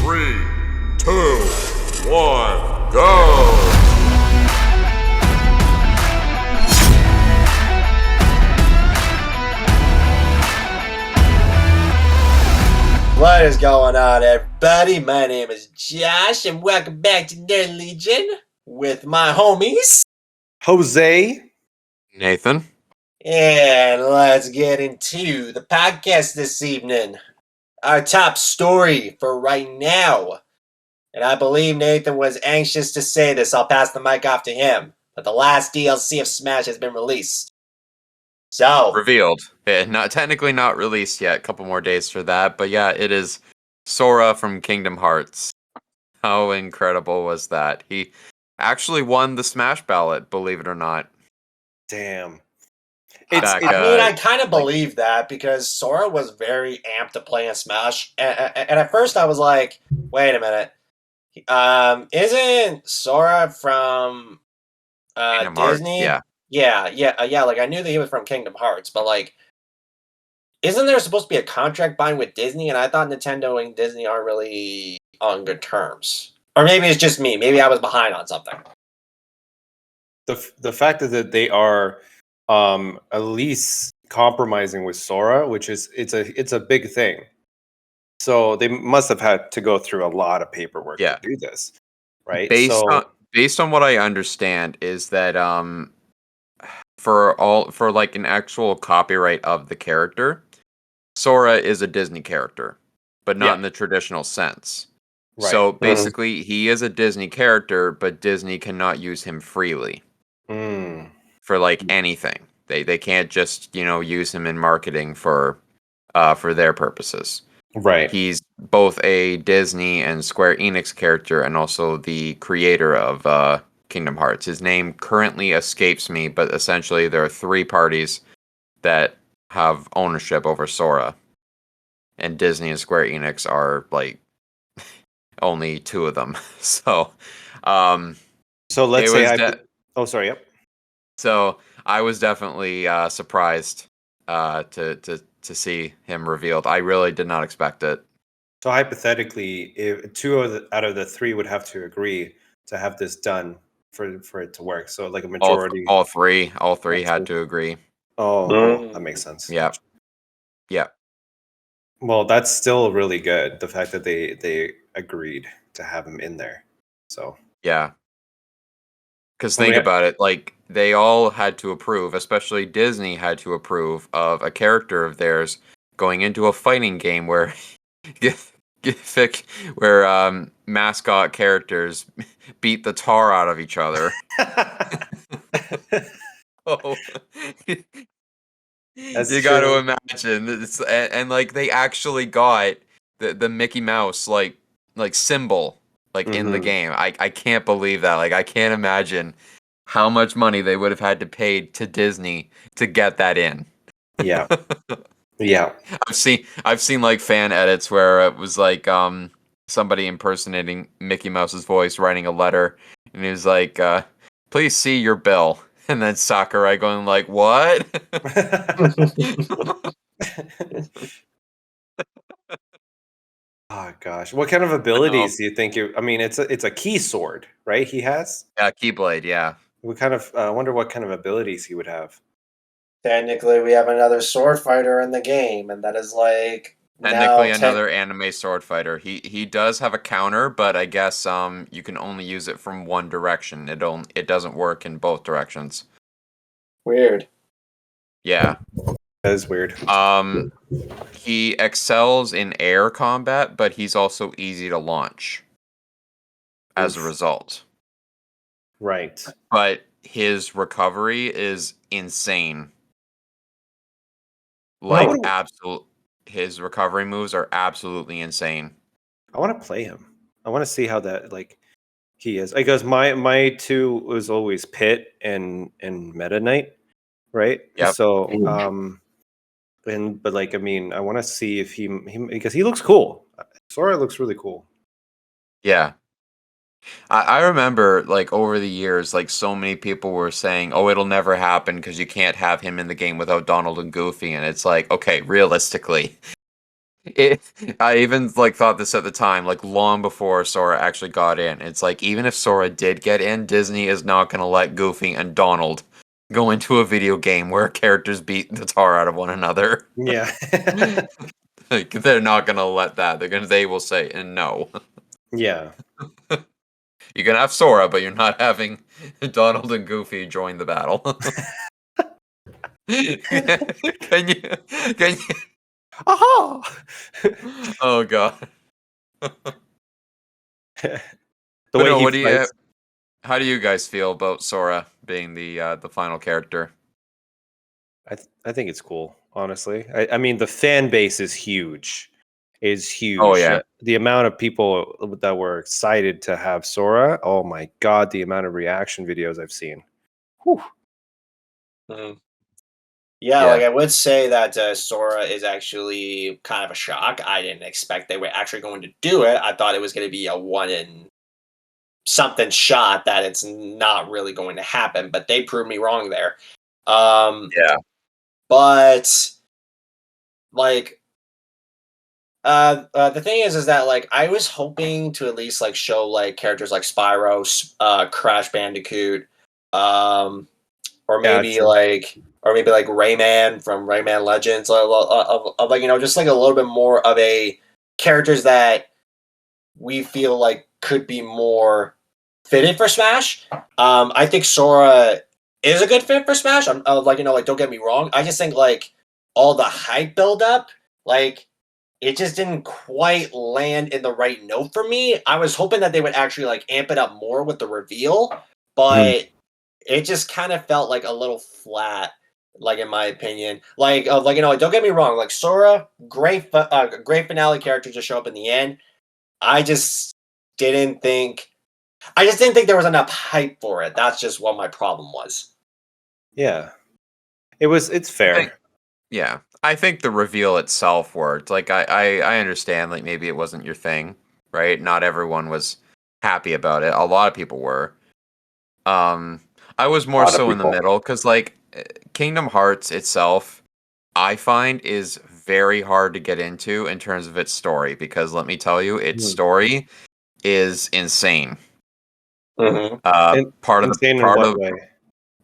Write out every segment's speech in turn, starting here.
3, 2, 1, go! What is going on, everybody? My name is Josh, and welcome back to Nerd Legion with my homies. Jose. Nathan. And let's get into the podcast this evening. Our top story for right now. And I believe Nathan was anxious to say this. I'll pass the mic off to him. But the last DLC of Smash has been released. So, Revealed. Not technically not released yet. A couple more days for that. But yeah, it is Sora from Kingdom Hearts. How incredible was that? He actually won the Smash ballot, believe it or not. Damn. I kind of believe that because Sora was very amped to play in Smash. And at first I was like, wait a minute. Isn't Sora from Kingdom Hearts, Disney? yeah. Yeah. Like I knew that he was from Kingdom Hearts, but like, isn't there supposed to be a contract bind with Disney? And I thought Nintendo and Disney aren't really on good terms. Or maybe it's just me. Maybe I was behind on something. The fact that they are at least compromising with Sora, which is it's a big thing. So they must have had to go through a lot of paperwork to do this, right? Based on what I understand is that for like an actual copyright of the character, Sora is a Disney character, but not in the traditional sense. Right. So basically, he is a Disney character, but Disney cannot use him freely for like anything. They can't just use him in marketing for their purposes. Right. He's both a Disney and Square Enix character, and also the creator of Kingdom Hearts. His name currently escapes me, but essentially there are three parties that have ownership over Sora, and Disney and Square Enix are like only two of them. So let's say yep. So I was definitely surprised to see him revealed. I really did not expect it. So hypothetically, if out of the three would have to agree to have this done for it to work. So like a majority. All three had to agree. Oh, that makes sense. Yeah. Well, that's still really good. The fact that they agreed to have him in there. So yeah. Because think about it, like they all had to approve, especially Disney had to approve of a character of theirs going into a fighting game where mascot characters beat the tar out of each other. You got to imagine, and like they actually got the Mickey Mouse like symbol in the game. I can't believe that. Like I can't imagine how much money they would have had to pay to Disney to get that in. Yeah. Yeah. I've seen like fan edits where it was like somebody impersonating Mickey Mouse's voice writing a letter, and he was like, please see your bill. And then Sakurai going like, what? Oh gosh, what kind of abilities do you think? It's a key sword, right? He has. Yeah, Keyblade. Yeah. We kind of wonder what kind of abilities he would have. Technically, we have another sword fighter in the game, and that is like technically another anime sword fighter. He does have a counter, but I guess you can only use it from one direction. It doesn't work in both directions. Weird. Yeah. That is weird. He excels in air combat, but he's also easy to launch as a result. Right. But his recovery is insane. Like his recovery moves are absolutely insane. I want to play him. I want to see how that he is. Because my two was always Pit and Meta Knight, right? Yep. So I want to see if he because he looks cool. Sora looks really cool. Yeah. I remember like over the years, like so many people were saying, "Oh, it'll never happen because you can't have him in the game without Donald and Goofy." And it's like, okay, realistically, I even like thought this at the time, like long before Sora actually got in. It's like even if Sora did get in, Disney is not going to let Goofy and Donald go into a video game where characters beat the tar out of one another. Yeah. Like they're not going to let that. They will say and no. Yeah. You can have Sora, but you're not having Donald and Goofy join the battle. Can you? Can you? Aha! Oh god. The But way no, he what do you? fights. How do you guys feel about Sora being the final character? I think it's cool, honestly. I mean, the fan base is huge. Is Oh huge. yeah, The amount of people that were excited to have Sora. Oh my god, the amount of reaction videos I've seen. Whew. Mhm. Yeah, like yeah, I would say that Sora is actually kind of a shock. I didn't expect they were actually going to do it. I thought it was going to be a one in something shot that it's not really going to happen, but they proved me wrong there. yeah, But like the thing is that like I was hoping to at least like show like characters like Spyro, Crash Bandicoot, um, Yeah, true. or maybe like Rayman from Rayman Legends, of like just like a little bit more of a characters that we feel like could be more fitted for Smash. I think Sora is a good fit for Smash. I'm like like don't get me wrong. I just think like all the hype build up, like it just didn't quite land in the right note for me. I was hoping that they would actually like amp it up more with the reveal, Mhm. but it just kind of felt like a little flat, like in my opinion. Like like, don't get me wrong. Like Sora, great finale character to show up in the end. I just didn't think. I just didn't think there was enough hype for it. That's just what my problem was. Yeah. It's I think fair. yeah. I think the reveal itself worked. Like I understand like maybe it wasn't your thing, right? Not everyone was happy about it. A lot of people were. Um, I was A more lot of so in the people. middle because like Kingdom Hearts itself, I find is very hard to get into in terms of its story because let me tell you, its Mhm. story is insane. Mm-hmm. Part of the Insane in part what of way?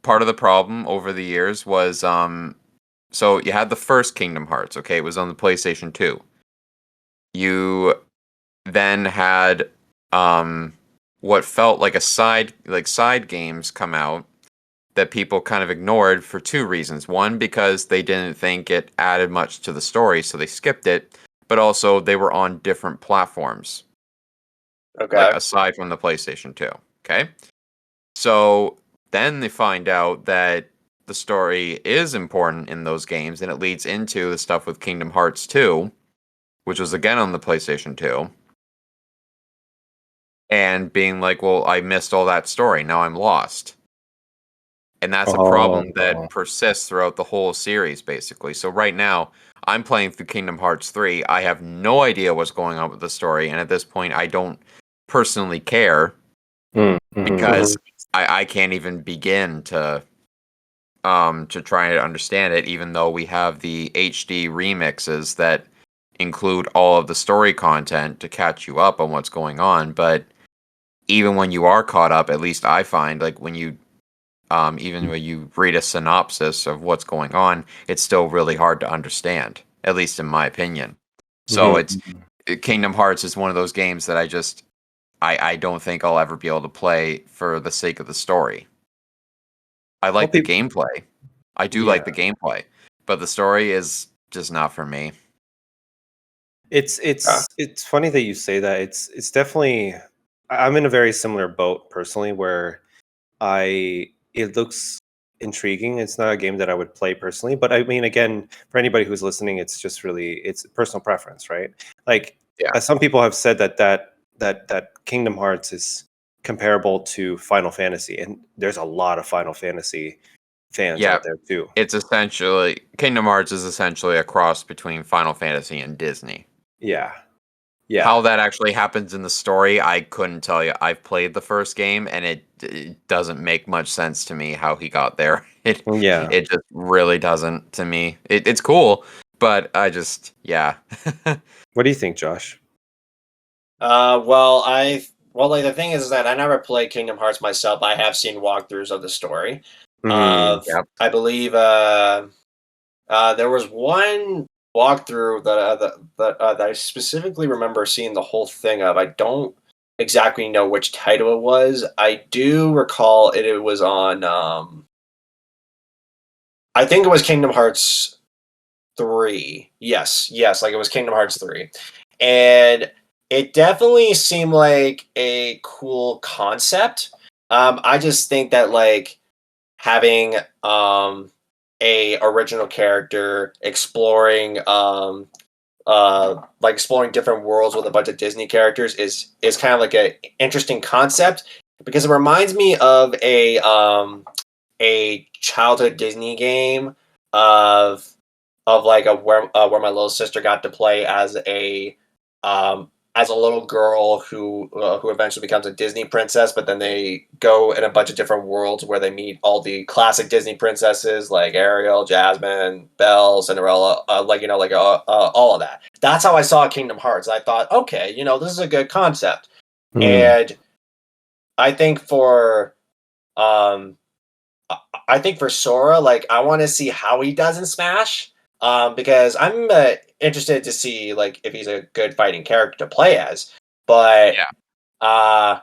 part of the problem over the years was so you had the first Kingdom Hearts, okay? It was on the PlayStation 2. You then had um what felt like side games come out that people kind of ignored for two reasons. One, because they didn't think it added much to the story, so they skipped it, but also they were on different platforms, like Okay. aside from the PlayStation 2. Okay? So then they find out that the story is important in those games and it leads into the stuff with Kingdom Hearts 2, which was again on the PlayStation 2, and being like, well, I missed all that story. Now I'm lost. And that's a Oh. problem that persists throughout the whole series, basically. So right now, I'm playing through Kingdom Hearts 3. I have no idea what's going on with the story, and at this point, I don't personally care Mm-hmm. because I can't even begin to try to understand it, even though we have the HD remixes that include all of the story content to catch you up on what's going on. But even when you are caught up, at least I find like when you even when you read a synopsis of what's going on, it's still really hard to understand, at least in my opinion. So Mm-hmm. it's Kingdom Hearts is one of those games that I don't think I'll ever be able to play for the sake of the story. I Well, like the people. gameplay. I do Yeah. like the gameplay, but the story is just not for me. It's Uh, it's it's funny that you say that. It's definitely. I'm in a very similar boat personally, where it looks intriguing. It's not a game that I would play personally, but I mean, again, for anybody who's listening, it's personal preference, right? Like, Yeah. as some people have said that Kingdom Hearts is comparable to Final Fantasy, and there's a lot of Final Fantasy fans Yeah. out there too. It's essentially Kingdom Hearts is essentially a cross between Final Fantasy and Disney. Yeah, yeah, How that actually happens in the story, I couldn't tell you. I've played the first game, and it doesn't make much sense to me how he got there. It yeah. it just really doesn't to me. It's cool, But I just, yeah. What do you think, Josh? Well, the thing is that I never played Kingdom Hearts myself. I have seen walkthroughs of the story. Mhm. Yep. I believe there was one walkthrough that I specifically remember seeing the whole thing of. I don't exactly know which title it was. I do recall it was on. I think it was Kingdom Hearts 3. Yes, like it was Kingdom Hearts 3. And it definitely seemed like a cool concept. I just think that like having a original character exploring like exploring different worlds with a bunch of Disney characters is kind of like a interesting concept because it reminds me of a childhood Disney game of like where my little sister got to play as a little girl who eventually becomes a Disney princess, but then they go in a bunch of different worlds where they meet all the classic Disney princesses like Ariel, Jasmine, Belle, Cinderella, all of that. That's how I saw Kingdom Hearts. I thought, okay, this is a good concept, Mm. and I think for um I think for Sora, like I want to see how he does in Smash, because I'm interested to see like if he's a good fighting character to play as. But Yeah. uh,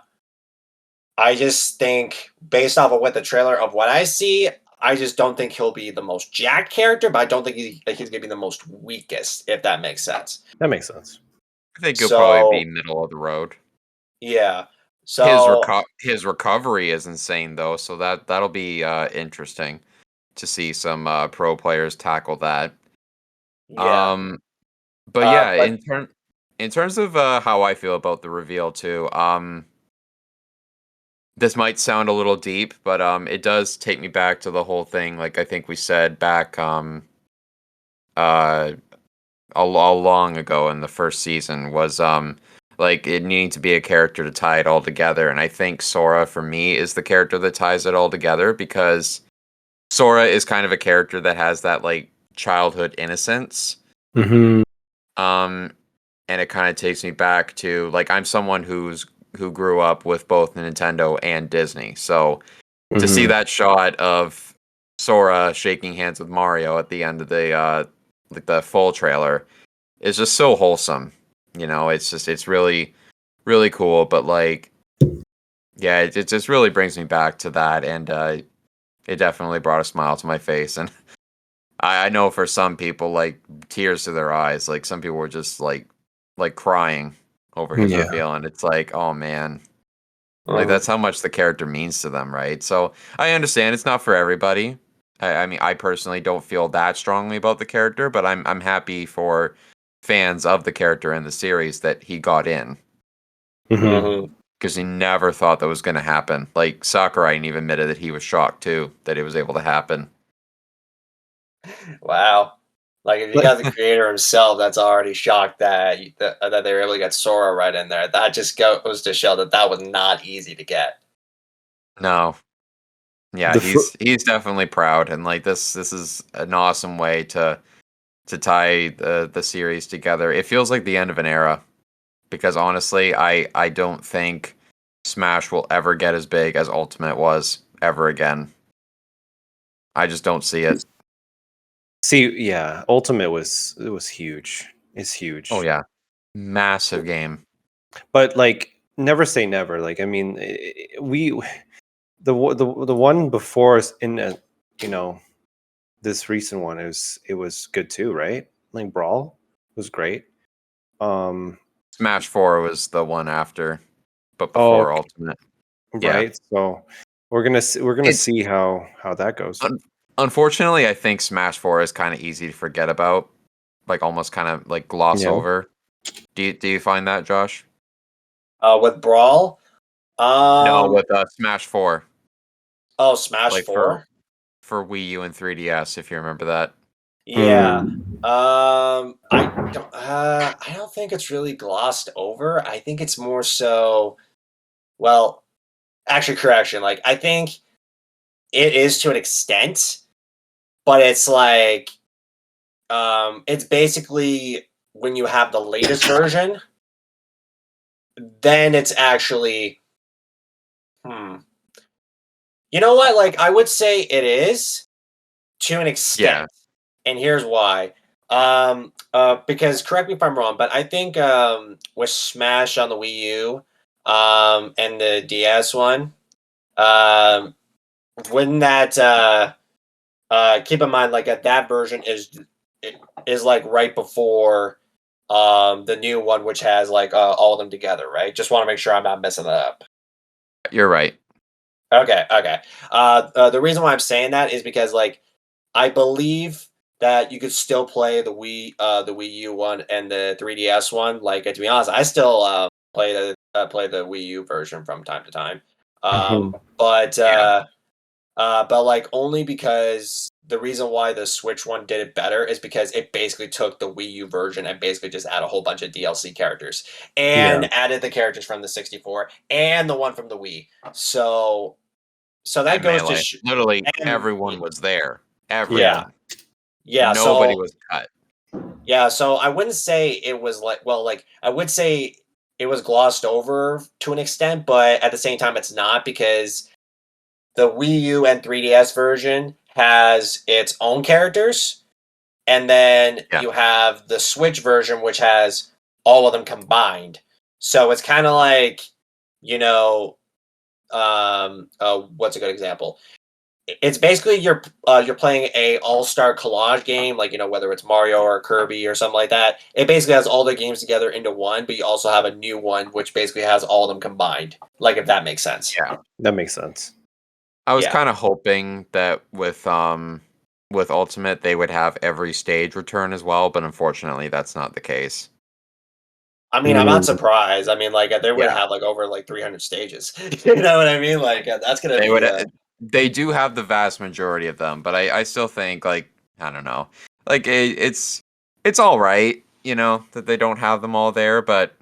I just think based off of what the trailer of what I see, I just don't think he'll be the most jacked character, but I don't think he's gonna be the most weakest, if that makes sense. That makes sense. I think he'll probably be So middle of the road. yeah, His so his recovery is insane though, so that'll be interesting to see some pro players tackle that. yeah, Um, but yeah, but in terms of how I feel about the reveal too, this might sound a little deep, but it does take me back to the whole thing. Like I think we said back uh a long ago in the first season was like it needing to be a character to tie it all together, and I think Sora for me is the character that ties it all together because Sora is kind of a character that has that like childhood innocence. Hmm. Um and it kind of takes me back to like I'm someone who grew up with both Nintendo and Disney. So to see Hmm. that shot of Sora shaking hands with Mario at the end of the full trailer is just so wholesome. It's really really cool, but like yeah, it just really brings me back to that, and it definitely brought a smile to my face. And I know for some people, like tears to their eyes, like some people were just like crying over his Yeah. reveal, and it's like, oh man, like mhm. that's how much the character means to them, right? So I understand it's not for everybody. I mean, I personally don't feel that strongly about the character, but I'm happy for fans of the character in the series that he got in Hmm. Mhm. because he never thought that was going to happen. Like Sakurai even admitted that he was shocked too that it was able to happen. Wow. Like if you got the creator himself, that's already shocked that they were able to get Sora right in there. That just goes to show that that was not easy to get. No, yeah, The fir- he's definitely proud, and like this is an awesome way to tie the series together. It feels like the end of an era because honestly, I don't think Smash will ever get as big as Ultimate was ever again. I just don't see it. See, yeah, Ultimate was huge. It's Oh huge. yeah, massive game. But like never say never. Like I mean, we the one before us in you know, this recent one it was good too, right? Like Brawl was great. Um Smash 4 was the one after, but oh before Ultimate. Yeah. right. So we're gonna It's see how that goes. un- unfortunately I think Smash 4 is kind of easy to forget about, like almost kind of like gloss Yeah. over. Do you find that, Josh? With Brawl, No, um, with Smash 4, oh, Smash like for 4? for Wii U and 3DS if you remember that. Yeah. Mm. I don't think it's really glossed over. I think it's more so, well, actually, correction. Like, I think it is to an extent, but it's like it's basically when you have the latest version, then it's actually. You know what? Like, I would say it is to an extent, and here's why. Because correct me if I'm wrong, but I think with Smash on the Wii U, and the DS one, um, wouldn't that keep in mind like that version is like right before the new one, which has like all of them together, right? Just want to make sure I'm not messing that up. You're right. Okay. The reason why I'm saying that is because like I believe that you could still play the Wii U one and the 3DS one. Like to be honest, I still play the Wii U version from time to time. But but like only because the reason why the Switch one did it better is because it basically took the Wii U version and basically just added a whole bunch of DLC characters and added the characters from the 64 and the one from the Wii. So that And goes Melee. to Literally and everyone was there. Everyone. yeah. Yeah, Nobody so was cut. yeah, so I wouldn't say it was like I would say it was glossed over to an extent, but at the same time it's not because the Wii U and 3DS version has its own characters, and then Yeah. you have the Switch version which has all of them combined. So it's kind of like, you know, what's a good example? It's basically you're playing a all-star collage game, like whether it's Mario or Kirby or something like that. It basically has all the games together into one, but you also have a new one which basically has all of them combined. Like if that makes sense. Yeah. That makes sense. I was kind of hoping that with Ultimate they would have every stage return as well, but unfortunately that's not the case. I mean, I'm not surprised. I mean, like they would have like over like 300 stages. You know what I mean? Like that's gonna They be. would. They do have the vast majority of them, but I still think like I don't know, like it's all right, that they don't have them all there, but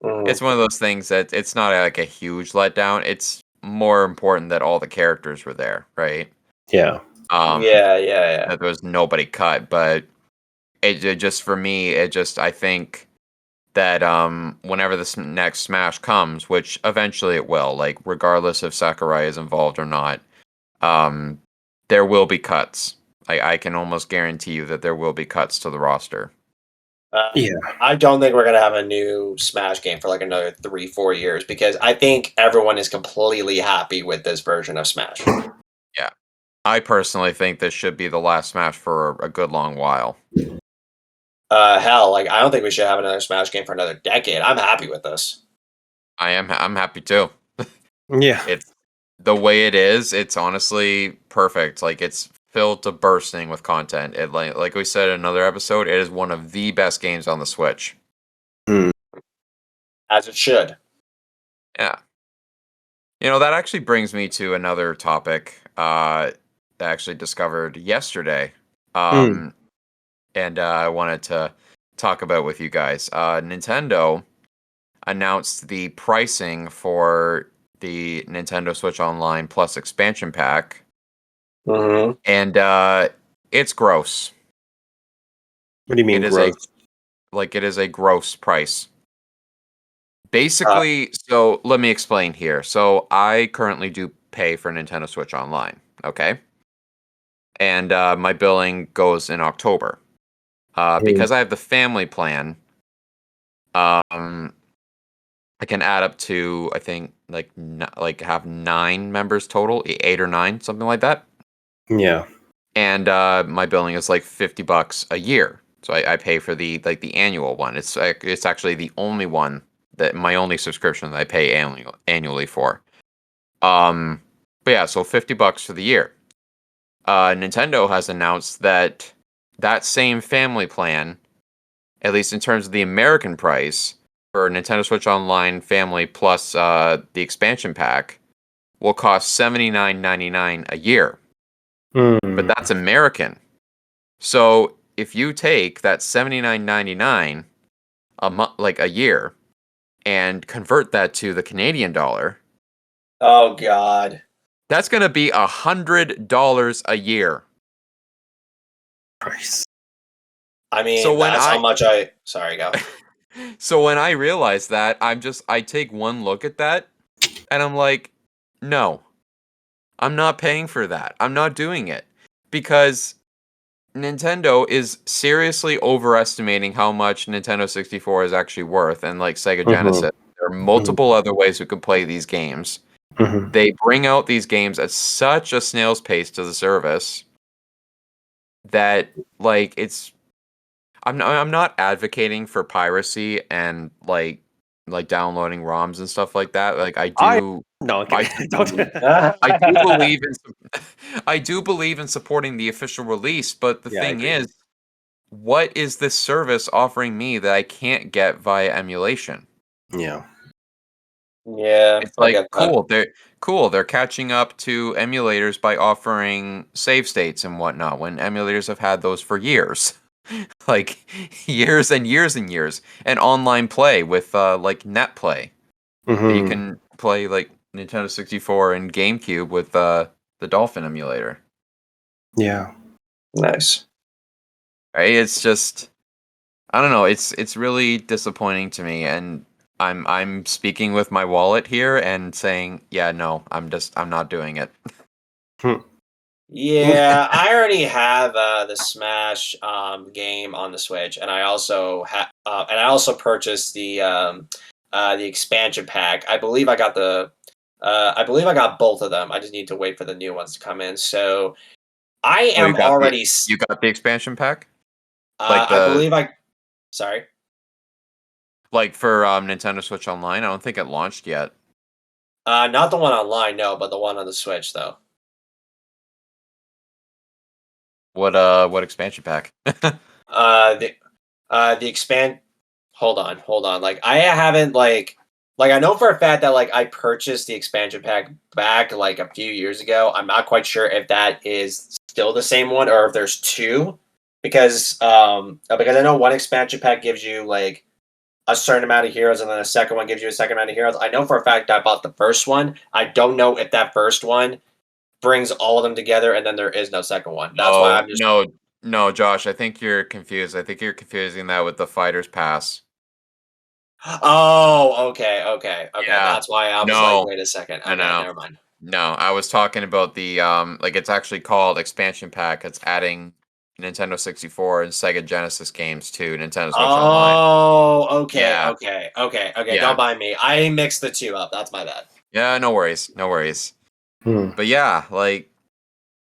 it's one of those things that it's not like a huge letdown. It's more important that all the characters were there, right? Yeah. Yeah. That there was nobody cut, but it just for me, I think that whenever this next Smash comes, which eventually it will, like regardless if Sakurai is involved or not, there will be cuts. I can almost guarantee you that there will be cuts to the roster. Yeah. I don't think we're gonna have a new Smash game for like another 3-4 years because I think everyone is completely happy with this version of Smash. Yeah, I personally think this should be the last Smash for a good long while. Hell, like I don't think we should have another Smash game for another decade. I'm happy with this. I'm happy too. Yeah. It's the way it is. It's honestly perfect. Like it's filled to bursting with content. It like we said in another episode, it is one of the best games on the Switch. As it should. Yeah. That actually brings me to another topic that I actually discovered yesterday. And I wanted to talk about with you guys. Nintendo announced the pricing for the Nintendo Switch Online Plus expansion pack, and it's gross. What do you mean gross? It is a gross price. Basically, so let me explain here. So I currently do pay for Nintendo Switch Online, okay? And my billing goes in October. Because I have the family plan, I can add up to I think like have 9 members total, 8 or 9, something like that. Yeah. And my billing is like $50 a year. So I pay for the annual one. It's actually the only one that my only subscription that I pay annually for. But yeah, so $50 for the year. Nintendo has announced that same family plan, at least in terms of the American price for Nintendo Switch Online Family plus the expansion pack, will cost $79.99 a year. But that's American. So if you take that $79.99 a year and convert that to the Canadian dollar, oh god, that's going to be $100 a year. Price. I mean, So when that's how I much I. Sorry, go. so when I realize that, I take one look at that and I'm like, no, I'm not paying for that. I'm not doing it because Nintendo is seriously overestimating how much Nintendo 64 is actually worth and like Sega Genesis. There are multiple other ways we could play these games. They bring out these games at such a snail's pace to the service that like I'm not advocating for piracy and like downloading ROMs and stuff like that. Like I do No, I okay. do believe, I do believe in I do believe in supporting the official release, but the Yeah, I thing agree. is, what is this service offering me that I can't get via emulation? Yeah. Yeah, It's I like get that. cool. They're catching up to emulators by offering save states and whatnot when emulators have had those for years. Like years and years and years. And online play with like net play. That you can play like Nintendo 64 and GameCube with the Dolphin emulator. Yeah. Nice. Right? It's just I don't know, it's really disappointing to me and I'm speaking with my wallet here and saying, yeah, no, I'm not doing it. Yeah, I already have the Smash game on the Switch, and I also purchased the expansion pack. I believe I got both of them. I just need to wait for the new ones to come in. So I Oh, am already. you got the expansion pack? Like I the believe I. Sorry. like for Nintendo Switch Online? I don't think it launched yet. Not the one online, no, but the one on the Switch, though. What expansion pack? The the expand. Hold on. Like I haven't like I know for a fact that like I purchased the expansion pack back like a few years ago. I'm not quite sure if that is still the same one or if there's two because I know one expansion pack gives you like a certain amount of heroes and then a second one gives you a second amount of heroes. I know for a fact I bought the first one. I don't know if that first one brings all of them together and then there is no second one. That's why No, I'm just. no, no, Josh, I think you're confused. I think you're confusing that with the Fighter's Pass. Oh, okay. Yeah. That's why I was like, No. wait a second. No, no, Okay, no. never mind. No, I was talking about the like it's actually called expansion pack. It's adding Nintendo 64 and Sega Genesis games to Nintendo Switch Online. Oh, okay, Yeah. okay. Don't Yeah. mind me. I mixed the two up. That's my bad. Yeah, no worries. No worries. Hmm. But yeah, like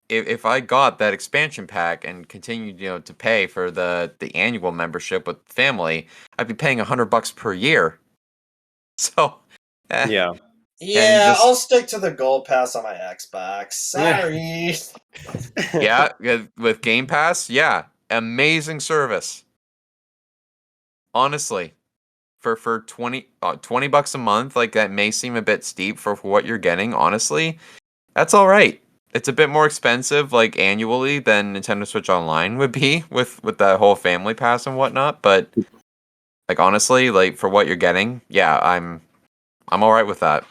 if I got that expansion pack and continued, to pay for the annual membership with family, I'd be paying $100 per year. So, eh, Yeah. and Yeah, just I'll stick to the gold pass on my Xbox. Sorry. yeah, with Game Pass, yeah, amazing service. Honestly, for 20 bucks a month, like that may seem a bit steep for what you're getting. Honestly, that's all right. It's a bit more expensive, like annually, than Nintendo Switch Online would be with that whole family pass and whatnot. But like honestly, like for what you're getting, yeah, I'm all right with that.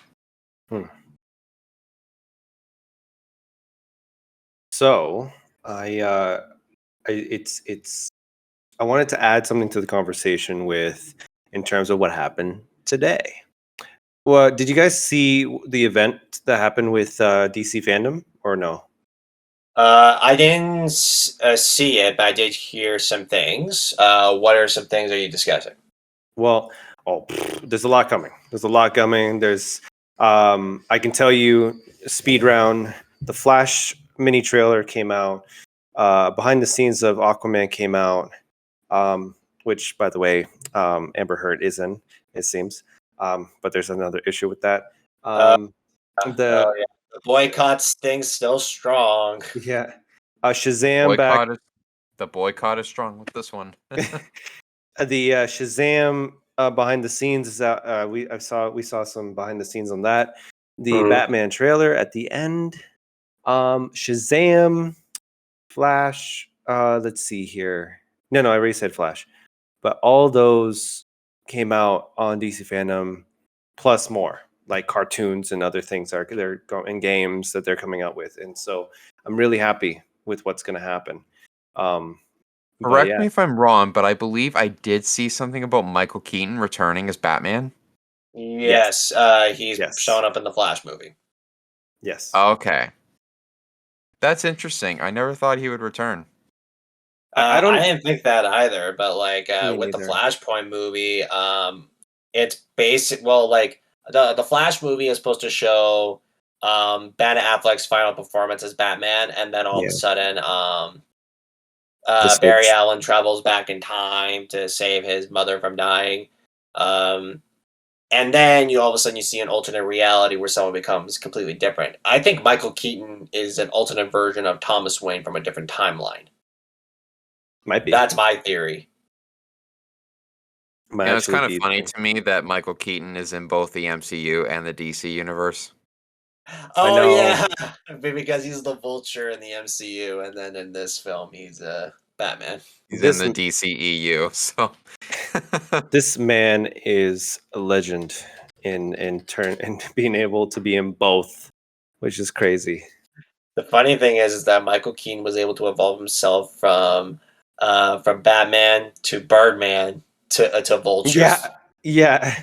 Hmm. So it's I wanted to add something to the conversation with in terms of what happened today. Well, did you guys see the event that happened with DC fandom or no? I didn't see it, but I did hear some things. What are some things are you discussing? Well, there's a lot coming. There's a lot coming. I can tell you, speed round. The Flash mini trailer came out. Behind the scenes of Aquaman came out, which, by the way, Amber Heard is in. It seems, but there's another issue with that. Uh, The yeah, the boycott sting's still strong. Yeah, Shazam back. Boycott is the boycott is strong with this one. The Shazam behind the scenes is out. We saw some behind the scenes on that. The Mhm. Batman trailer at the end. Shazam, Flash. Let's see here. No, I already said Flash, but all those came out on DC Fandom, plus more like cartoons and other things they're going games that they're coming out with, and so I'm really happy with what's going to happen. Um, Correct me if I'm wrong, but I believe I did see something about Michael Keaton returning as Batman. Yes, he's showing up in the Flash movie. Yes. Okay. That's interesting. I never thought he would return. I don't. I didn't think that either, but like Me with the neither. Flashpoint movie, it's basic. Well, like the Flash movie is supposed to show Ben Affleck's final performance as Batman, and then all of a Yeah. sudden, This Barry is- Allen travels back in time to save his mother from dying. And then you all of a sudden you see an alternate reality where someone becomes completely different. I think Michael Keaton is an alternate version of Thomas Wayne from a different timeline. Might be. That's my theory. Might You know, it's actually kind of be funny the- to me that Michael Keaton is in both the MCU and the DC universe. Oh know. yeah, because he's the Vulture in the MCU, and then in this film he's Batman. He's This- in the DCEU, so This man is a legend in turn and being able to be in both, which is crazy. The funny thing is that Michael Keaton was able to evolve himself from Batman to Birdman to Vulture. Yeah. Yeah.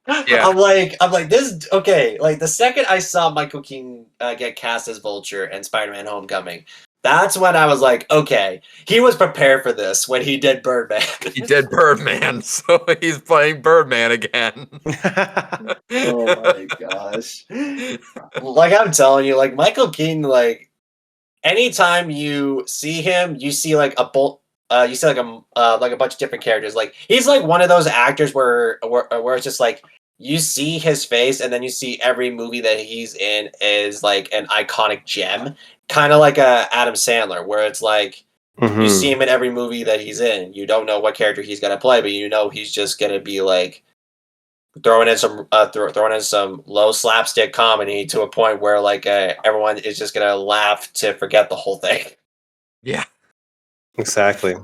I'm like this. Okay, like the second I saw Michael Keaton get cast as Vulture in Spider-Man: Homecoming, that's when I was like, okay, he was prepared for this when he did Birdman. He did Birdman, so he's playing Birdman again. Oh my gosh! Like I'm telling you, like Michael Keaton, like anytime you see him, you see like a bolt. You see like a bunch of different characters. Like he's like one of those actors where it's just like you see his face, and then you see every movie that he's in is like an iconic gem, kind of like a Adam Sandler, where it's like you see him in every movie that he's in. You don't know what character he's gonna play, but you know he's just gonna be like throwing in some low slapstick comedy to a point where like everyone is just gonna laugh to forget the whole thing. Yeah. Exactly.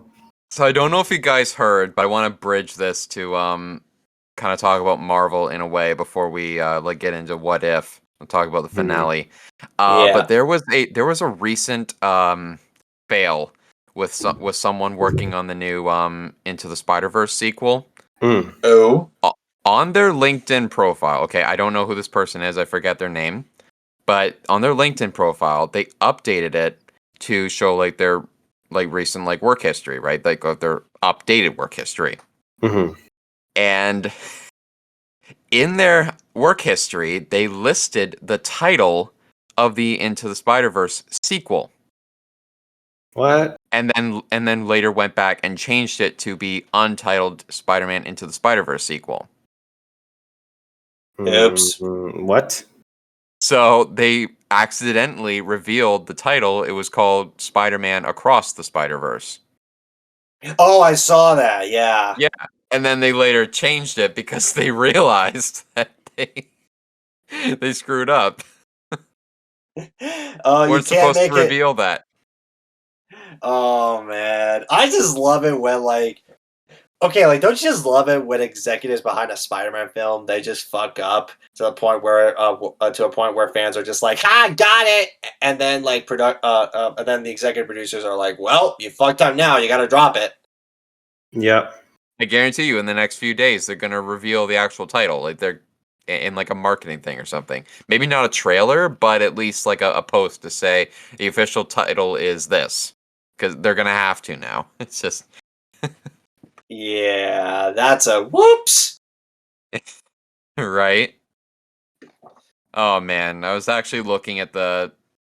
So I don't know if you guys heard, but I want to bridge this to kind of talk about Marvel in a way before we like get into what if and talk about the finale. Yeah. But there was a recent fail with someone working on the new Into the Spider-Verse sequel. Oh. On their LinkedIn profile, okay, I don't know who this person is, I forget their name, but on their LinkedIn profile, they updated it to show like their like recent like work history, right? Like their updated work history. And in their work history, they listed the title of the Into the Spider-Verse sequel. What? And then later went back and changed it to be Untitled Spider-Man Into the Spider-Verse sequel. Oops. What? So they accidentally revealed the title. It was called Spider-Man Across the Spider-Verse. Oh, I saw that. Yeah. Yeah. And then they later changed it because they realized that they screwed up. Oh, you Weren't can't supposed to make it. reveal that. Oh man, I just love it when like, okay, like don't you just love it when executives behind a Spider-Man film they just fuck up to the point where fans are just like, "Ha, got it," and then like and then the executive producers are like, "Well, you fucked up now. You got to drop it." Yep. I guarantee you, in the next few days, they're gonna reveal the actual title. Like they're in like a marketing thing or something. Maybe not a trailer, but at least like a post to say the official title is this, because they're gonna have to now. It's just Yeah, that's a whoops. right. Oh man, I was actually looking at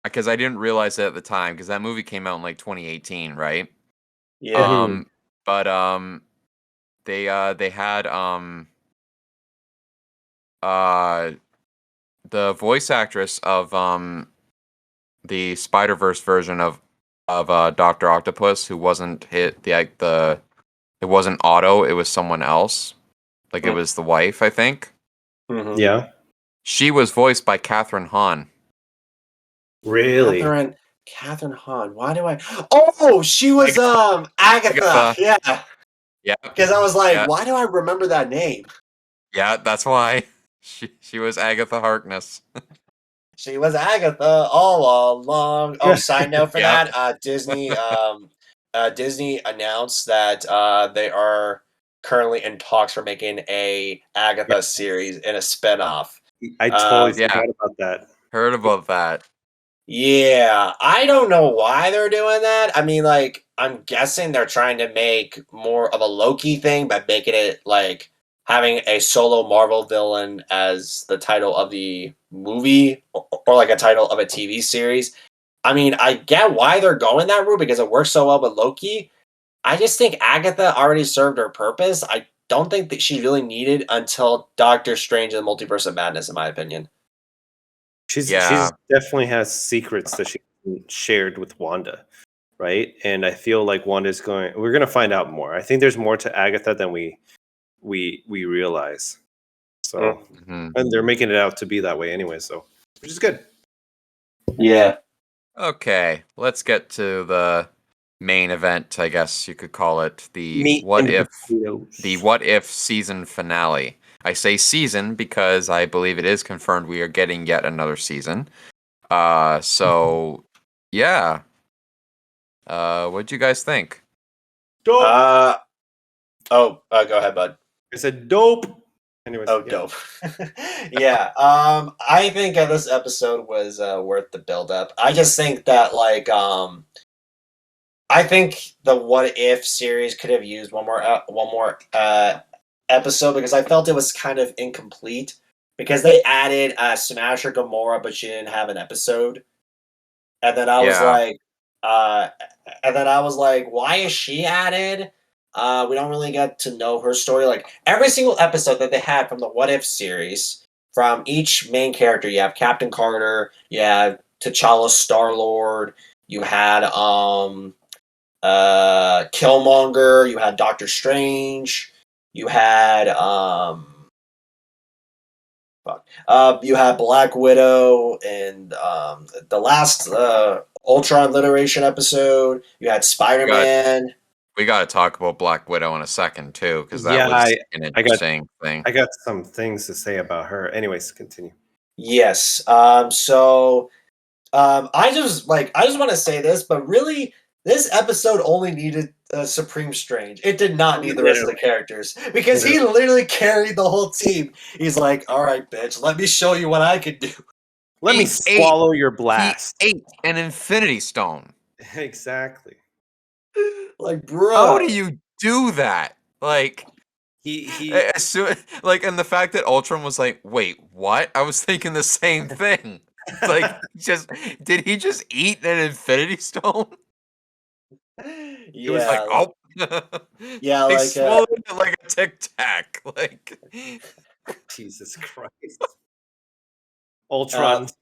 because I didn't realize it at the time because that movie came out in like 2018, right? Yeah. But they had uh the voice actress of the Spider-Verse version of Doctor Octopus, who wasn't it wasn't Otto, it was someone else. Like it was the wife, I think. Mhm. Yeah. She was voiced by Catherine Hahn. Really? Catherine Hahn. Why do I? Oh, she was Agatha. Agatha. Yeah. Yeah. Because I was like, Yeah. why do I remember that name? Yeah, that's why. She was Agatha Harkness. She was Agatha all along. Oh, side note for Yep. that, Disney Disney announced that they are currently in talks for making a Agatha series and a spinoff. I totally Yeah. forgot about that. Heard about that. Yeah, I don't know why they're doing that. I mean, like, I'm guessing they're trying to make more of a Loki thing by making it like having a solo Marvel villain as the title of the movie or like a title of a TV series. I mean, I get why they're going that route because it works so well with Loki. I just think Agatha already served her purpose. I don't think that she really needed until Doctor Strange and the Multiverse of Madness, in my opinion. She's Yeah. definitely has secrets that she shared with Wanda, right? And I feel like Wanda's we're going to find out more. I think there's more to Agatha than we realize. So, Mhm. and they're making it out to be that way anyway, so which is good. Yeah. Okay, let's get to the main event, I guess you could call it, the Meat what and if potatoes. season finale. I say season because I believe it is confirmed we are getting yet another season. So yeah. What'd you guys think? Dope. Go ahead, bud. I said dope. Anyways, Oh, yeah. dope. Yeah. I think this episode was worth the build up. I just think that I think the What If series could have used one more episode because I felt it was kind of incomplete because they added Smasher Gamora, but she didn't have an episode, and then I was Yeah. like, why is she added? We don't really get to know her story. Like every single episode that they had from the What If series, from each main character, you have Captain Carter, you had T'Challa, Star Lord, you had Killmonger, you had Doctor Strange, you had you had Black Widow, and the last Ultron Literation episode. You had Spider Man. We got to talk about Black Widow in a second too, because that Yeah, was an interesting thing. I got some things to say about her. Anyways, continue. Yes. I just want to say this, but really, this episode only needed Supreme Strange. It did not need the rest of the characters because he literally carried the whole team. He's like, "All right, bitch, let me show you what I can do." Let me swallow your blast. He ate an Infinity Stone. Exactly. Like, bro, how do you do that? Like, he as soon, like, and the fact that Ultron was like, "Wait, what?" I was thinking the same thing. It's like, did he just eat an Infinity Stone? He was like, Yeah, "Oh." yeah, He like swallowed it like a Tic Tac. Like, Jesus Christ. Ultron's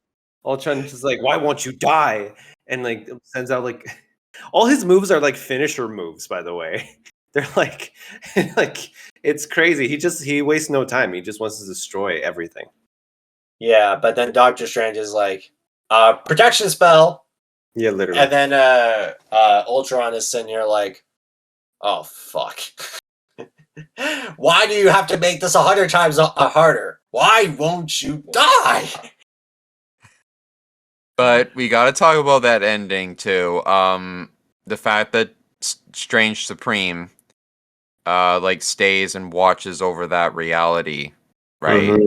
just like, why won't you die? And like sends out like all his moves are like finisher moves, by the way. They're like like it's crazy. He wastes no time. He just wants to destroy everything. yeah, but then Doctor Strange is like, protection spell, Yeah, literally. and then Ultron is sitting here like, oh fuck. Why do you have to make this 100 times harder? Why won't you die? but we got to talk about that ending too. The fact that Strange Supreme, like stays and watches over that reality, right?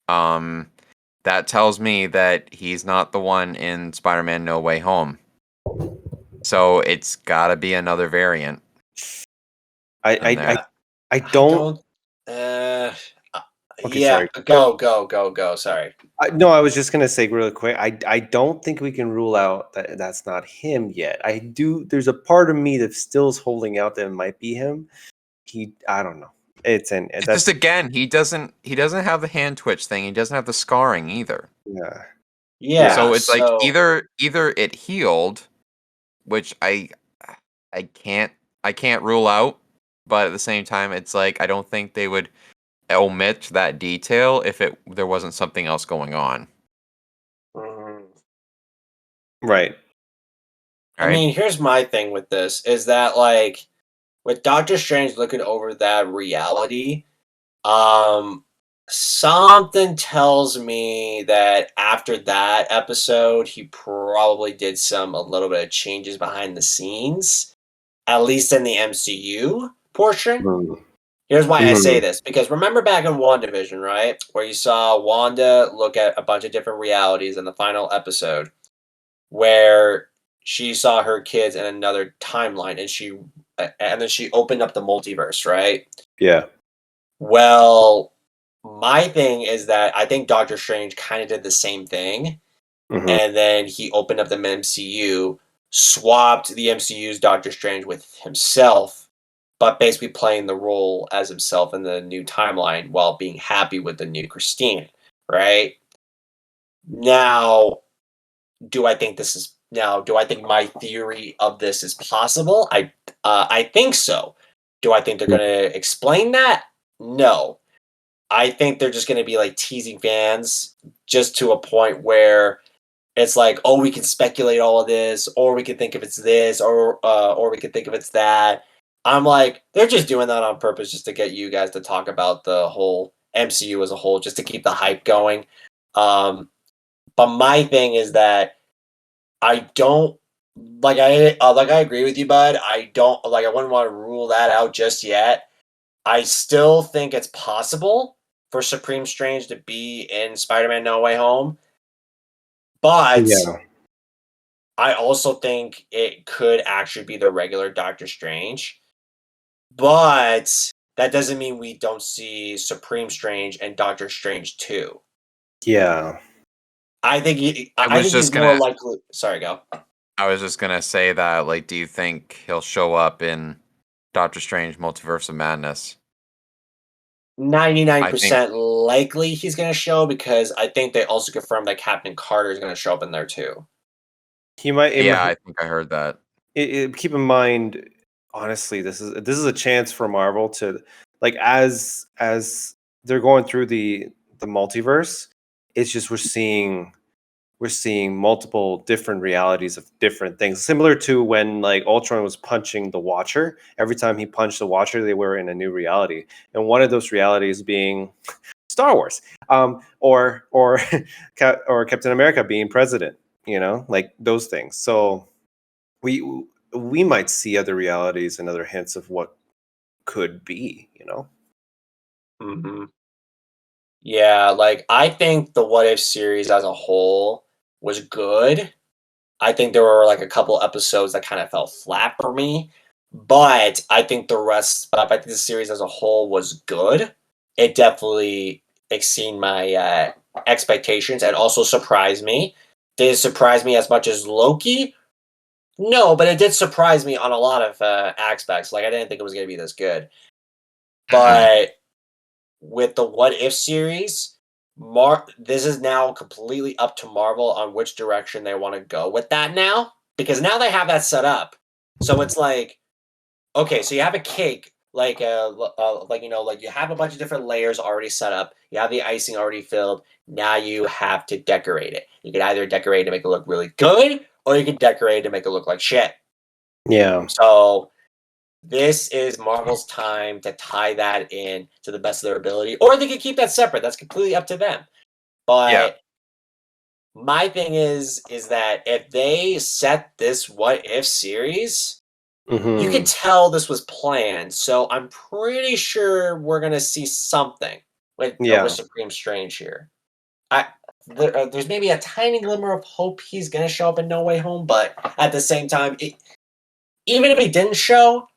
That tells me that he's not the one in Spider-Man No Way Home. So it's got to be another variant. I don't. Okay, Yeah, sorry. go. Sorry. No, I was just gonna say really quick. I don't think we can rule out that that's not him yet. I do. There's a part of me that still is holding out that it might be him. I don't know. It's just again, he doesn't have the hand twitch thing. He doesn't have the scarring either. Yeah. Yeah. So it's like either it healed, which I can't rule out, but at the same time, it's like I don't think they would omit that detail if there wasn't something else going on. Right. I mean, here's my thing with this is that like with Doctor Strange looking over that reality, something tells me that after that episode, he probably did a little bit of changes behind the scenes. at least in the MCU portion. Mm. Here's why I say this, because remember back in WandaVision, right? Where you saw Wanda look at a bunch of different realities in the final episode, where she saw her kids in another timeline and then she opened up the multiverse, right? Yeah. Well, my thing is that I think Doctor Strange kind of did the same thing. And then he opened up the MCU, swapped the MCU's Doctor Strange with himself, but basically playing the role as himself in the new timeline while being happy with the new Christine, right? Now, do I think my theory of this is possible? I think so. Do I think they're going to explain that? No. I think they're just going to be like teasing fans just to a point where it's like, oh, we can speculate all of this, or we can think if it's this, or we can think if it's that. I'm like, they're just doing that on purpose just to get you guys to talk about the whole MCU as a whole, just to keep the hype going. But my thing is that I don't I agree with you, bud. I wouldn't want to rule that out just yet. I still think it's possible for Supreme Strange to be in Spider-Man No Way Home. But I also think it could actually be the regular Doctor Strange. But that doesn't mean we don't see Supreme Strange and Doctor Strange 2. Yeah. I think he's more likely. Sorry, go. I was just gonna say that, like, do you think he'll show up in Doctor Strange Multiverse of Madness? 99% likely he's going to show, because I think they also confirmed that Captain Carter is going to show up in there too. He might. I think I heard that. Keep in mind, honestly, this is a chance for Marvel to, like, as they're going through the multiverse. It's just we're seeing multiple different realities of different things, similar to when like Ultron was punching the Watcher. Every time he punched the Watcher, they were in a new reality, and one of those realities being Star Wars, or Captain America being president. Like those things. So we might see other realities and other hints of what could be. Mm-hmm. Yeah, like I think the What If series as a whole was good. I think there were like a couple episodes that kind of fell flat for me, but I think I think the series as a whole was good. It definitely exceeded my expectations and also surprised me. Did it surprise me as much as Loki? No, but it did surprise me on a lot of aspects. Like I didn't think it was going to be this good, but with the What If series, this is now completely up to Marvel on which direction they want to go with that now, because now they have that set up. So it's like, okay, so you have a cake, like you have a bunch of different layers already set up. You have the icing already filled. Now you have to decorate it. You can either decorate it to make it look really good, or you can decorate it to make it look like shit. Yeah. So this is Marvel's time to tie that in to the best of their ability, or they could keep that separate. That's completely up to them. But my thing is that if they set this What If series, you can tell this was planned. So I'm pretty sure we're gonna see something with Supreme Strange here. There's maybe a tiny glimmer of hope he's gonna show up in No Way Home, but at the same time, even if he didn't show,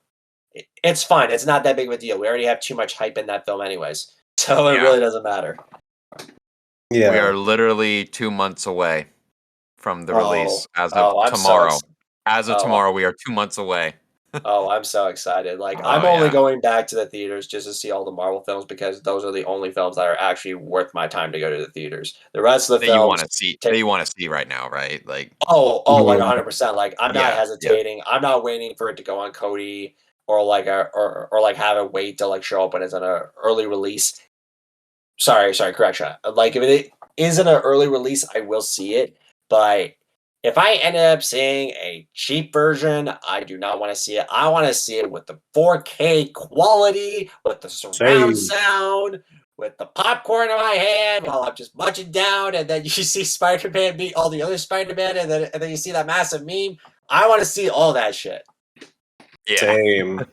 it's fine. It's not that big of a deal. We already have too much hype in that film anyways. So it really doesn't matter. Yeah. We are literally 2 months away from the release as of tomorrow. As of tomorrow, we are 2 months away. Oh, I'm so excited. Like, I'm only going back to the theaters just to see all the Marvel films, because those are the only films that are actually worth my time to go to the theaters. The rest of the films you want to see right now, right? Like, like 100%. Like, I'm not hesitating. I'm not waiting for it to go on Cody or like have it wait to like show up when it's an early release. Sorry, correction. Like, if it isn't an early release, I will see it. But if I end up seeing a cheap version, I do not want to see it. I want to see it with the 4K quality, with the surround sound, with the popcorn in my hand while I'm just munching down, and then you see Spider-Man beat all the other Spider-Man, and then you see that massive meme. I want to see all that shit. Yeah. Same.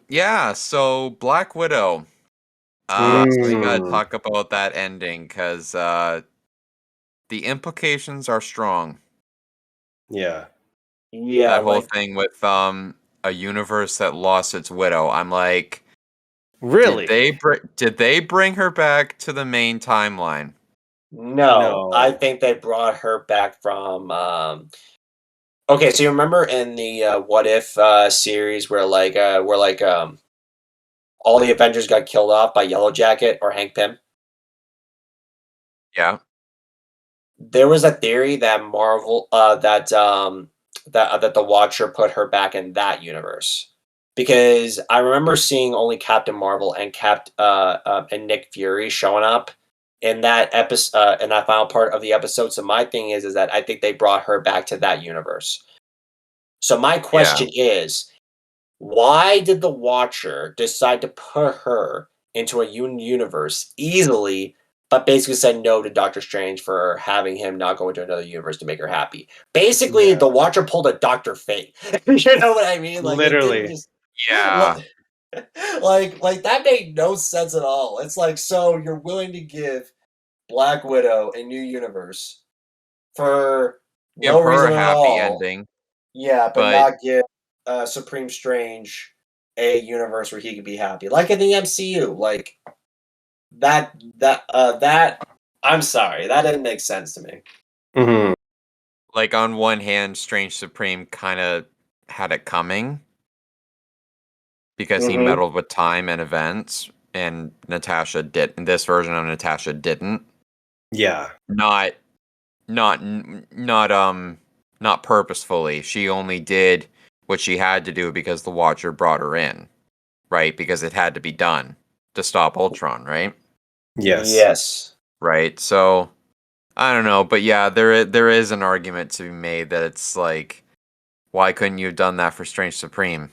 Yeah, so Black Widow. We gotta talk about that ending because the implications are strong. Yeah. Yeah, That whole like thing with a universe that lost its widow. I'm like, Really? did they bring her back to the main timeline? no, I No. think they brought her back from. Okay, so you remember in the What If series where all the Avengers got killed off by Yellow Jacket or Hank Pym? Yeah. There was a theory that that the Watcher put her back in that universe because I remember seeing only Captain Marvel and and Nick Fury showing up in that episode in that final part of the episode. So my thing is that I think they brought her back to that universe. So my Yeah. question is, why did the Watcher decide to put her into a universe easily, but basically said no to Doctor Strange for having him not go into another universe to make her happy? Basically, the Yeah. Watcher pulled a Doctor Fate. You know what I mean? Like it didn't Literally. just Yeah. like that made no sense at all. It's like, so you're willing to give Black Widow a new universe for Give no her reason a at happy all. ending, Yeah, but but not give Supreme Strange a universe where he could be happy, like in the MCU. Like that. I'm sorry, that didn't make sense to me. Mhm. like on one hand, Strange Supreme kind of had it coming because he Hmm. meddled with time and events, and Natasha did. And this version of Natasha didn't. Yeah. Not, not purposefully. She only did what she had to do because the Watcher brought her in, right? Because it had to be done to stop Ultron, right? Yes. Yes. Right. So I don't know, but yeah, there is an argument to be made that it's like, why couldn't you have done that for Strange Supreme,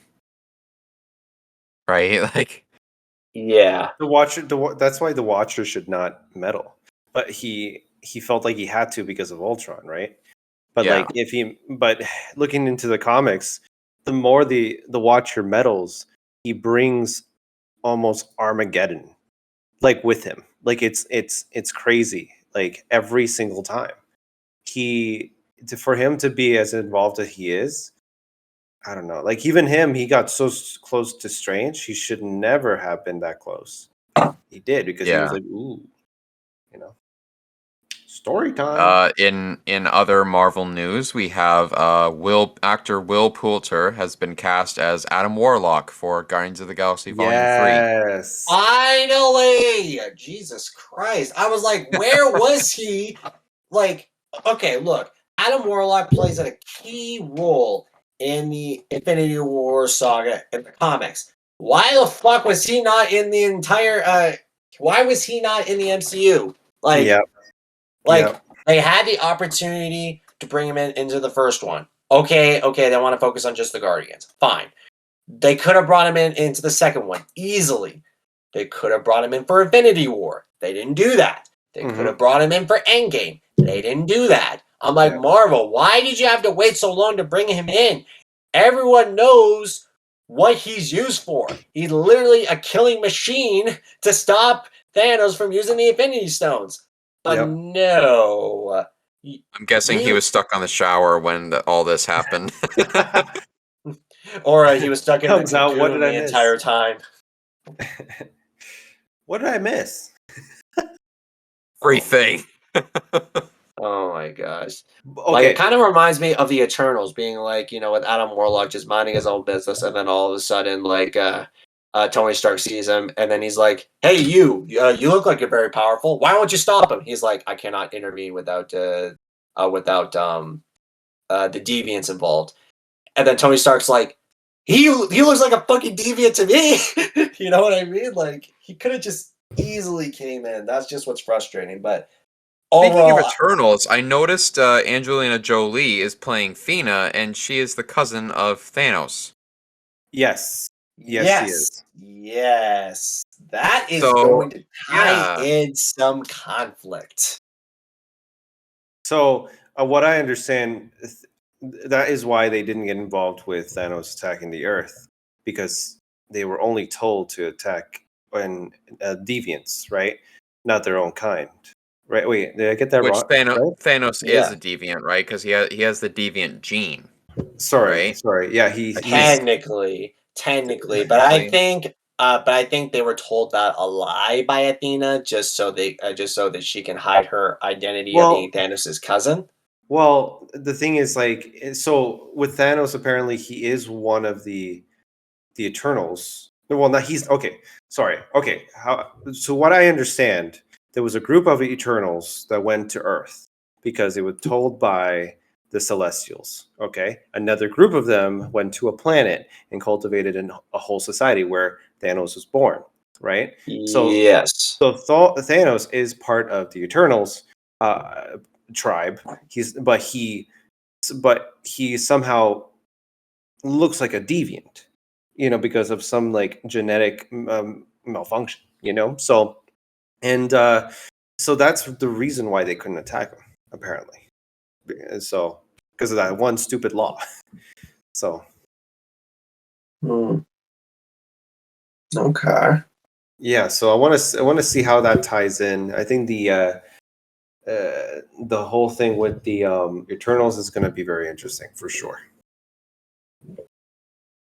right? Like, Yeah. The Watcher. That's why the Watcher should not meddle. But he felt like he had to because of Ultron, right? But yeah, but looking into the comics, the more the Watcher meddles, he brings almost Armageddon, like with him. Like it's crazy. Like every single time, for him to be as involved as he is, I don't know. Like even him, he got so close to Strange. He should never have been that close. He did because he was yeah. like, ooh, you know, story time. In other Marvel news, we have Will actor Will Poulter has been cast as Adam Warlock for Guardians of the Galaxy Volume 3. Yes. Finally, Jesus Christ! I was like, where was he? Like, okay, look, Adam Warlock plays a key role in the Infinity War saga in the comics. Why the fuck was he not in the entire? Why was he not in the MCU? Like, Yep. like Yep. they had the opportunity to bring him into the first one. Okay, they want to focus on just the Guardians. Fine. They could have brought him into the second one easily. They could have brought him in for Infinity War. They didn't do that. They could Mm-hmm. have brought him in for Endgame. They didn't do that. I'm like, Yep. Marvel, why did you have to wait so long to bring him in? Everyone knows what he's used for. He's literally a killing machine to stop Thanos from using the Infinity Stones. But Yep. no. I'm guessing he You was stuck on the shower when all this happened. or he was stuck in the Comes out. What cocoon did I the miss? entire time. What did I miss? Oh, Everything. Oh my gosh. Like, it okay. kind of reminds me of the Eternals being like, with Adam Warlock just minding his own business, and then all of a sudden, like, Tony Stark sees him, and then he's like, "Hey, you look like you're very powerful. Why won't you stop him?" He's like, "I cannot intervene without the deviants involved." And then Tony Stark's like, "He looks like a fucking deviant to me." You know what I mean? Like, he could have just easily came in. That's just what's frustrating, but. Speaking of Overall, Eternals, I noticed Angelina Jolie is playing Thena, and she is the cousin of Thanos. Yes. Yes, she yes, is. yes. That is So, going to tie yeah. in some conflict. So what I understand, that is why they didn't get involved with Thanos attacking the Earth, because they were only told to attack when deviants, right? Not their own kind, right? Wait, did I get that Which wrong? Thanos Yeah. is a deviant, right? Because he has the deviant gene. Sorry, Right? yeah, he's Technically, but I think they were told that a lie by Athena just so that she can hide her identity of being Thanos' cousin. Well, the thing is, like, so with Thanos, apparently he is one of the Eternals. Well, not he's okay. Sorry. Okay. So what I understand, there was a group of Eternals that went to Earth because they were told by the Celestials. Okay. Another group of them went to a planet and cultivated a whole society where Thanos was born. Right. Yes. So Thanos is part of the Eternals tribe. But he somehow looks like a deviant, because of some like genetic malfunction, So and so that's the reason why they couldn't attack him, apparently. So because of that one stupid law. So. Okay. Yeah. So I want to see how that ties in. I think the whole thing with the Eternals is going to be very interesting for sure.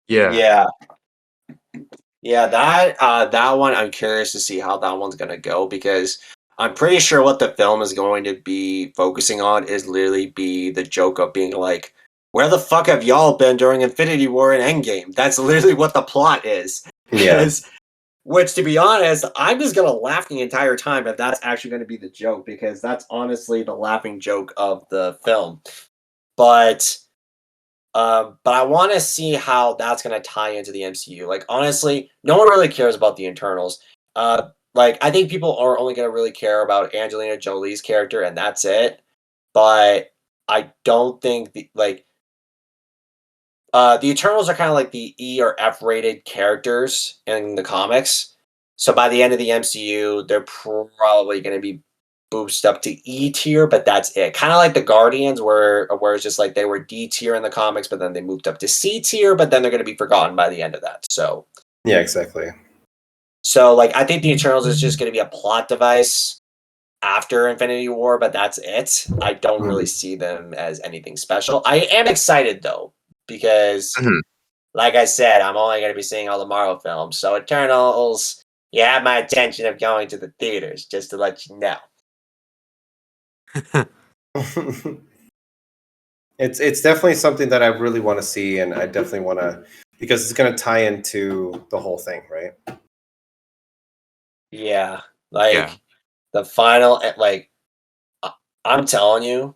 Yeah. That one I'm curious to see how that one's gonna go, because I'm pretty sure what the film is going to be focusing on is literally be the joke of being like, where the fuck have y'all been during Infinity War and Endgame? That's literally what the plot is. Yeah. Which, to be honest, I'm just gonna laugh the entire time if that's actually gonna be the joke, because that's honestly the laughing joke of the film. But I want to see how that's going to tie into the MCU. Like, honestly, no one really cares about the Internals. Like, I think people are only going to really care about Angelina Jolie's character, and that's it. But I don't think the Eternals are kind of like the E or F rated characters in the comics. So by the end of the MCU, they're probably going to be boosted up to E tier, but that's it. Kind of like the Guardians, where it's just like they were D tier in the comics, but then they moved up to C tier, but then they're going to be forgotten by the end of that. So yeah, exactly. So like I think the Eternals is just going to be a plot device after Infinity War, but that's it. I don't really see them as anything special. I am excited though, because like I said, I'm only going to be seeing all the Marvel films. So Eternals, you have my attention of going to the theaters, just to let you know. It's definitely something that I really want to see, and I definitely want to, because it's going to tie into the whole thing, right? Yeah, the final, I'm telling you,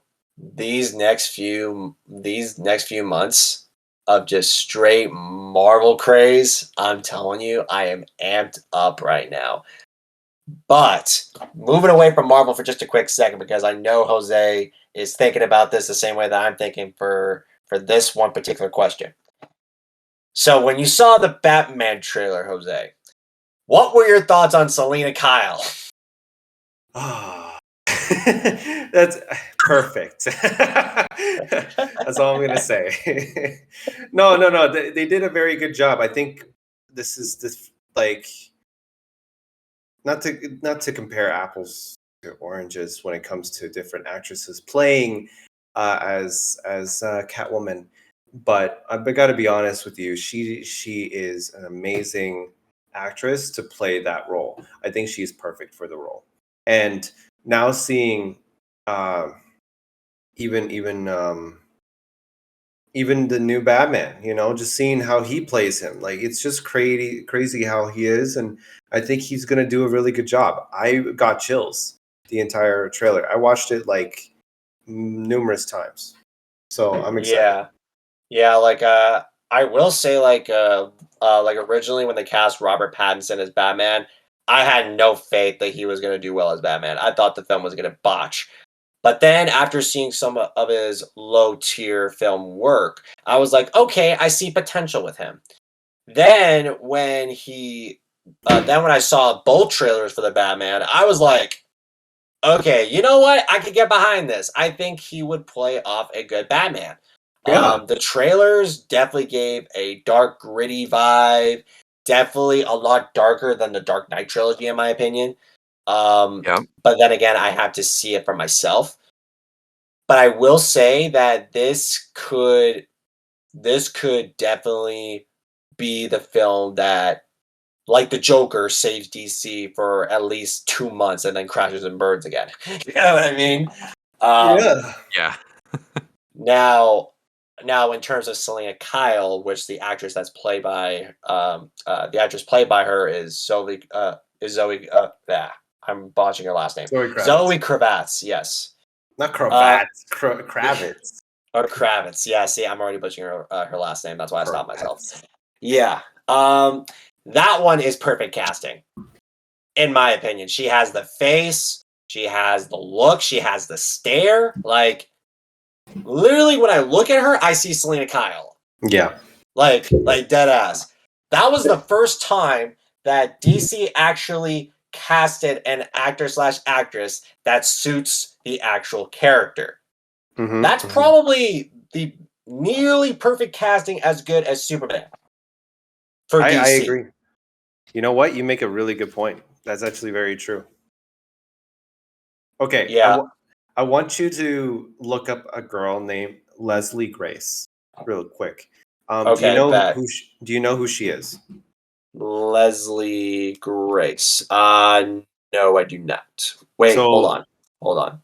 these next few months of just straight Marvel craze, I'm telling you, I am amped up right now. But moving away from Marvel for just a quick second, because I know Jose is thinking about this the same way that I'm thinking for this one particular question. So when you saw the Batman trailer, Jose, what were your thoughts on Selena Kyle? That's perfect. That's all I'm gonna say. No. They did a very good job. I think this is like, not to compare apples to oranges when it comes to different actresses playing as Catwoman, but I've got to be honest with you. She is an amazing actress to play that role. I think she's perfect for the role. And now seeing even the new Batman, just seeing how he plays him, like, it's just crazy how he is, and I think he's gonna do a really good job. I got chills the entire trailer. I watched it like numerous times, so I'm excited. Yeah. Like I will say, like originally when they cast Robert Pattinson as Batman, I had no faith that he was going to do well as Batman. I thought the film was going to botch. But then after seeing some of his low tier film work, I was like, okay, I see potential with him. Then when I saw both trailers for the Batman, I was like, okay, you know what? I could get behind this. I think he would play off a good Batman. Yeah. The trailers definitely gave a dark, gritty vibe. Definitely a lot darker than the Dark Knight trilogy, in my opinion. Yeah. But then again, I have to see it for myself. But I will say that this could definitely be the film that, like the Joker, saves DC for at least 2 months and then crashes and burns again. You know what I mean? Um, Yeah. now, in terms of Selena Kyle, which the actress that's played by the actress played by her is Zoe. Yeah, I'm botching her last name. Zoe Kravitz. Zoe Kravitz. Yes. Not Kravitz. Kravitz. Or Kravitz. Yeah. See, I'm already butchering her last name. That's why I stopped myself. Kravitz. Yeah. That one is perfect casting, in my opinion. She has the face. She has the look. She has the stare. Like, literally, when I look at her, I see Selena Kyle. Yeah. Like dead ass. That was the first time that DC actually casted an actor/actress that suits the actual character. Mhm, That's mhm. probably the nearly perfect casting, as good as Superman for DC. I agree. You know what? You make a really good point. That's actually very true. Okay. Yeah. I want you to look up a girl named Leslie Grace real quick. Okay, bet. Do you know who she is? Leslie Grace. No, I do not. Wait, hold So on.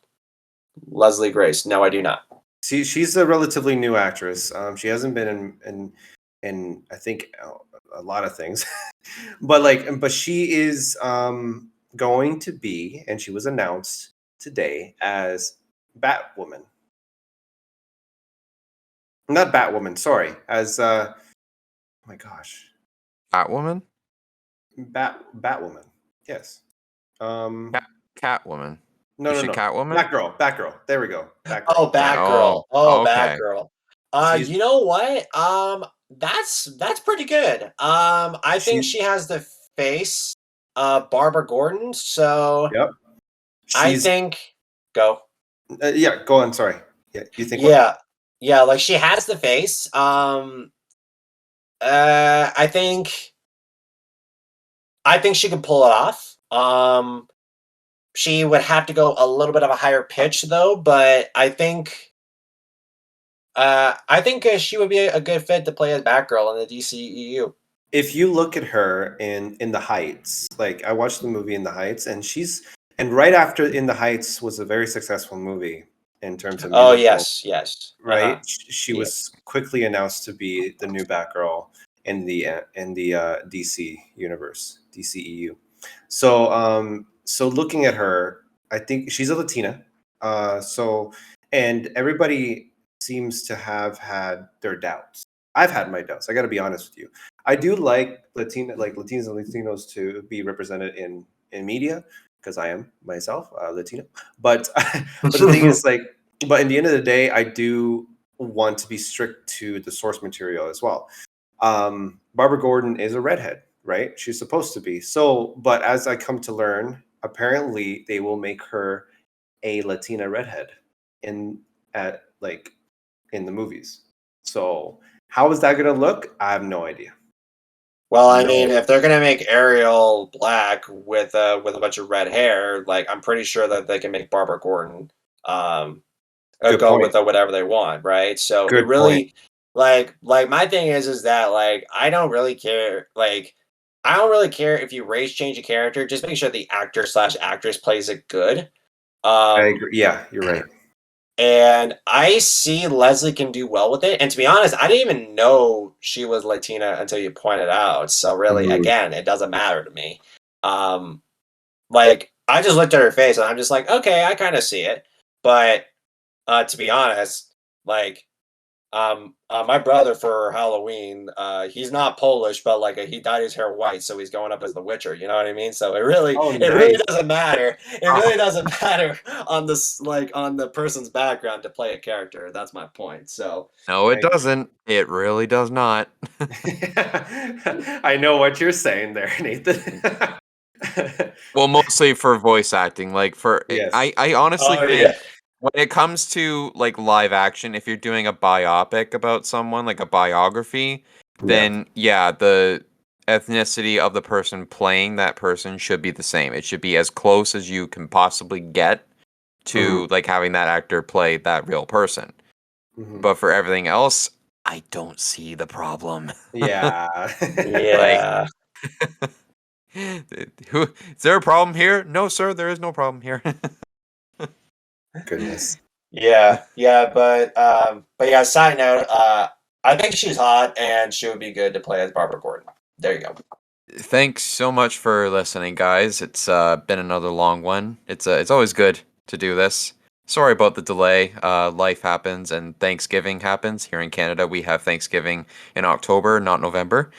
Leslie Grace. No, I do not. she's a relatively new actress. She hasn't been in I think a lot of things, but she is going to be, and she was announced today as Batwoman. Not Batwoman, sorry, as oh my gosh, Catwoman? Batwoman. Yes. Catwoman. No, Is no, she no. Catwoman? Batgirl. There we go. Batgirl. Oh, Batgirl. Oh, Oh, okay. Batgirl. She's You know what? That's pretty good. I think she's she has the face Barbara Gordon, so yep. I She's think go. yeah. Go on. Sorry. Yeah. You think what? Yeah. Yeah, like she has the face. I think she could pull it off. She would have to go a little bit of a higher pitch though, but I think she would be a good fit to play as Batgirl in the DCEU. If you look at her in the Heights, like I watched the movie In the Heights, and right after In the Heights was a very successful movie in terms of Oh musical, yes. right? She Yeah. was quickly announced to be the new Batgirl in the DC universe, DCEU. So looking at her, I think she's a Latina. And everybody seems to have had their doubts. I've had my doubts. I got to be honest with you. I do like Latinos and Latinos to be represented in media because I am myself Latino. But but the thing is, but in the end of the day, I do want to be strict to the source material as well. Barbara Gordon is a redhead, right? She's supposed to be. So, but as I come to learn, apparently they will make her a Latina redhead in in the movies. So, how is that going to look? I have no idea. Well, I mean, if they're gonna make Ariel black with a bunch of red hair, like I'm pretty sure that they can make Barbara Gordon Good go point. with whatever they want, right? So it Good point. really like my thing is that like I don't really care. Like I don't really care if you race change a character. Just make sure the actor/actress plays it good. I Um, agree. Yeah, you're right. and I see Leslie can do well with it. And to be honest, I didn't even know she was Latina until you pointed out. So really, Mhm. again, it doesn't matter to me. Like I just looked at her face and I'm just like, okay, I kind of see it. But to be honest, like my brother for Halloween, he's not Polish, but like he dyed his hair white, so he's going up as the Witcher. You know what I mean? So Oh, it really nice. doesn't matter. It Oh. really doesn't matter on this like on the person's background to play a character. That's my point. So No, it I- doesn't. It really does not. I know what you're saying there, Nathan. Well, mostly for voice acting. Like for Yes. I honestly oh think yeah, when it comes to like live action, if you're doing a biopic about someone, like a biography, then yeah, the ethnicity of the person playing that person should be the same. It should be as close as you can possibly get to like having that actor play that real person. But for everything else, I don't see the problem. Yeah. Yeah. Who is there a problem here? No, sir, there is no problem here. Goodness. Yeah, but yeah, side note, I think she's hot and she would be good to play as Barbara Gordon. There you go. Thanks so much for listening, guys. It's been another long one. It's always good to do this. Sorry about the delay. Life happens and Thanksgiving happens. Here in Canada, we have Thanksgiving in October, not November.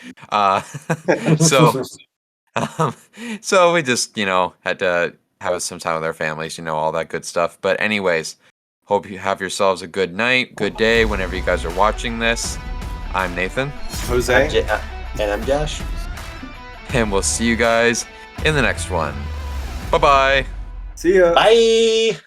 So so we just, had to have some time with our families, all that good stuff. But anyways, hope you have yourselves a good night, good day whenever you guys are watching this. I'm Nathan. Jose. And I'm Josh. And we'll see you guys in the next one. Bye-bye. See ya. Bye.